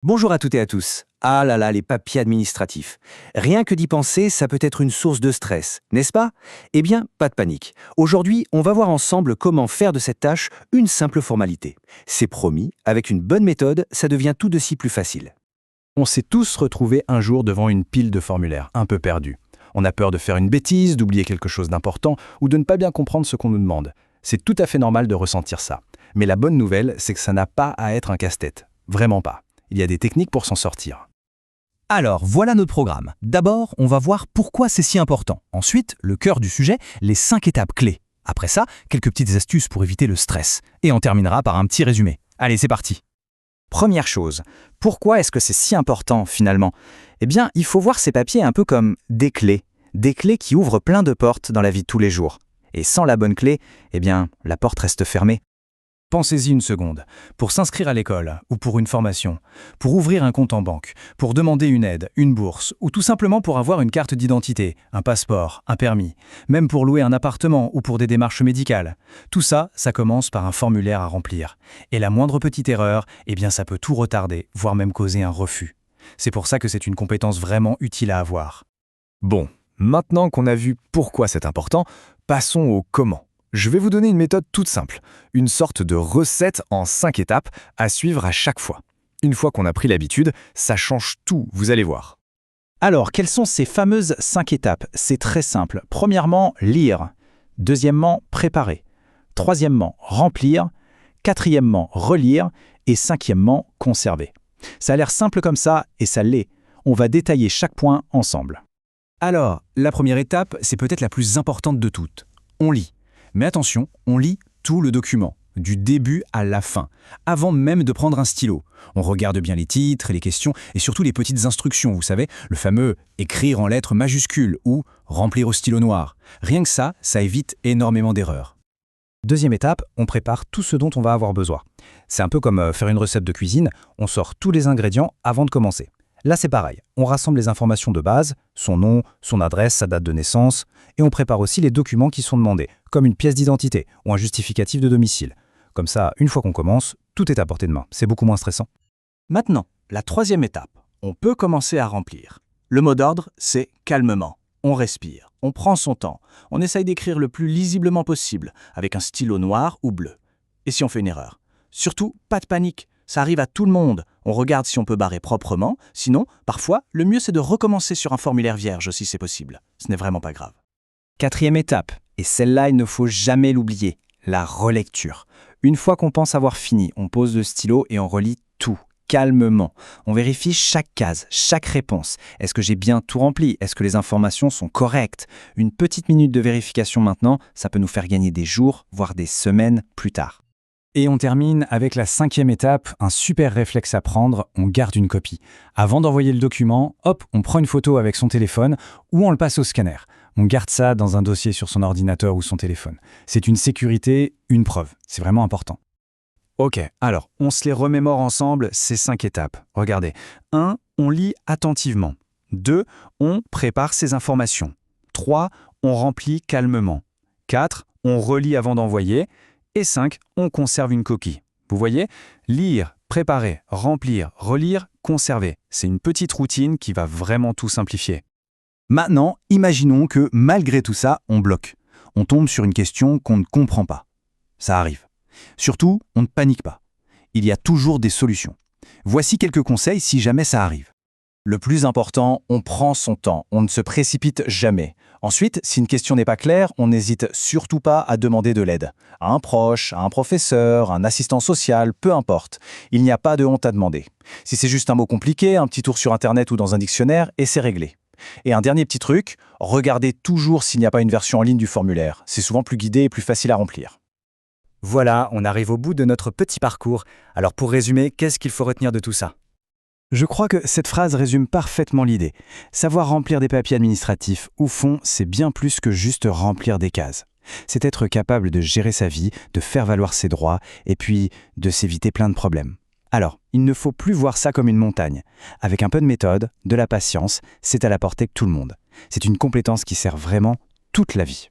Bonjour à toutes et à tous. Ah là là, les papiers administratifs. Rien que d'y penser, ça peut être une source de stress, n'est-ce pas? Eh bien, pas de panique. Aujourd'hui, on va voir ensemble comment faire de cette tâche une simple formalité. C'est promis, avec une bonne méthode, ça devient tout de suite plus facile. On s'est tous retrouvés un jour devant une pile de formulaires, un peu perdus. On a peur de faire une bêtise, d'oublier quelque chose d'important ou de ne pas bien comprendre ce qu'on nous demande. C'est tout à fait normal de ressentir ça. Mais la bonne nouvelle, c'est que ça n'a pas à être un casse-tête. Vraiment pas. Il y a des techniques pour s'en sortir. Alors, voilà notre programme. D'abord, on va voir pourquoi c'est si important. Ensuite, le cœur du sujet, les 5 étapes clés. Après ça, quelques petites astuces pour éviter le stress. Et on terminera par un petit résumé. Allez, c'est parti. Première chose, pourquoi est-ce que c'est si important finalement? Eh bien, il faut voir ces papiers un peu comme des clés qui ouvrent plein de portes dans la vie de tous les jours. Et sans la bonne clé, eh bien, la porte reste fermée. Pensez-y une seconde. Pour s'inscrire à l'école ou pour une formation, pour ouvrir un compte en banque, pour demander une aide, une bourse ou tout simplement pour avoir une carte d'identité, un passeport, un permis, même pour louer un appartement ou pour des démarches médicales. Tout ça, ça commence par un formulaire à remplir. Et la moindre petite erreur, eh bien ça peut tout retarder, voire même causer un refus. C'est pour ça que c'est une compétence vraiment utile à avoir. Bon, maintenant qu'on a vu pourquoi c'est important, passons au comment. Je vais vous donner une méthode toute simple, une sorte de recette en 5 étapes à suivre à chaque fois. Une fois qu'on a pris l'habitude, ça change tout, vous allez voir. Alors, quelles sont ces fameuses 5 étapes? C'est très simple. Premièrement, lire. Deuxièmement, préparer. Troisièmement, remplir. Quatrièmement, relire. Et cinquièmement, conserver. Ça a l'air simple comme ça, et ça l'est. On va détailler chaque point ensemble. Alors, la première étape, c'est peut-être la plus importante de toutes. On lit. Mais attention, on lit tout le document, du début à la fin, avant même de prendre un stylo. On regarde bien les titres et les questions, et surtout les petites instructions, vous savez, le fameux « écrire en lettres majuscules » ou « remplir au stylo noir ». Rien que ça évite énormément d'erreurs. Deuxième étape, on prépare tout ce dont on va avoir besoin. C'est un peu comme faire une recette de cuisine, on sort tous les ingrédients avant de commencer. Là, c'est pareil. On rassemble les informations de base, son nom, son adresse, sa date de naissance, et on prépare aussi les documents qui sont demandés, comme une pièce d'identité ou un justificatif de domicile. Comme ça, une fois qu'on commence, tout est à portée de main. C'est beaucoup moins stressant. Maintenant, la troisième étape. On peut commencer à remplir. Le mot d'ordre, c'est calmement. On respire, on prend son temps, on essaye d'écrire le plus lisiblement possible, avec un stylo noir ou bleu. Et si on fait une erreur? Surtout, pas de panique. Ça arrive à tout le monde. On regarde si on peut barrer proprement. Sinon, parfois, le mieux c'est de recommencer sur un formulaire vierge si c'est possible. Ce n'est vraiment pas grave. Quatrième étape, et celle-là, il ne faut jamais l'oublier, la relecture. Une fois qu'on pense avoir fini, on pose le stylo et on relit tout, calmement. On vérifie chaque case, chaque réponse. Est-ce que j'ai bien tout rempli? Est-ce que les informations sont correctes? Une petite minute de vérification maintenant, ça peut nous faire gagner des jours, voire des semaines plus tard. Et on termine avec la 5e étape, un super réflexe à prendre, on garde une copie. Avant d'envoyer le document, hop, on prend une photo avec son téléphone ou on le passe au scanner. On garde ça dans un dossier sur son ordinateur ou son téléphone. C'est une sécurité, une preuve. C'est vraiment important. Ok, alors, on se les remémore ensemble, ces 5 étapes. Regardez. 1. On lit attentivement. 2. On prépare ses informations. 3. On remplit calmement. 4. On relit avant d'envoyer. Et 5. On conserve une coquille. Vous voyez? Lire, préparer, remplir, relire, conserver. C'est une petite routine qui va vraiment tout simplifier. Maintenant, imaginons que malgré tout ça, on bloque. On tombe sur une question qu'on ne comprend pas. Ça arrive. Surtout, on ne panique pas. Il y a toujours des solutions. Voici quelques conseils si jamais ça arrive. Le plus important, on prend son temps, on ne se précipite jamais. Ensuite, si une question n'est pas claire, on n'hésite surtout pas à demander de l'aide. À un proche, à un professeur, un assistant social, peu importe. Il n'y a pas de honte à demander. Si c'est juste un mot compliqué, un petit tour sur Internet ou dans un dictionnaire, et c'est réglé. Et un dernier petit truc, regardez toujours s'il n'y a pas une version en ligne du formulaire. C'est souvent plus guidé et plus facile à remplir. Voilà, on arrive au bout de notre petit parcours. Alors pour résumer, qu'est-ce qu'il faut retenir de tout ça? Je crois que cette phrase résume parfaitement l'idée. Savoir remplir des papiers administratifs, au fond, c'est bien plus que juste remplir des cases. C'est être capable de gérer sa vie, de faire valoir ses droits, et puis de s'éviter plein de problèmes. Alors, il ne faut plus voir ça comme une montagne. Avec un peu de méthode, de la patience, c'est à la portée de tout le monde. C'est une compétence qui sert vraiment toute la vie.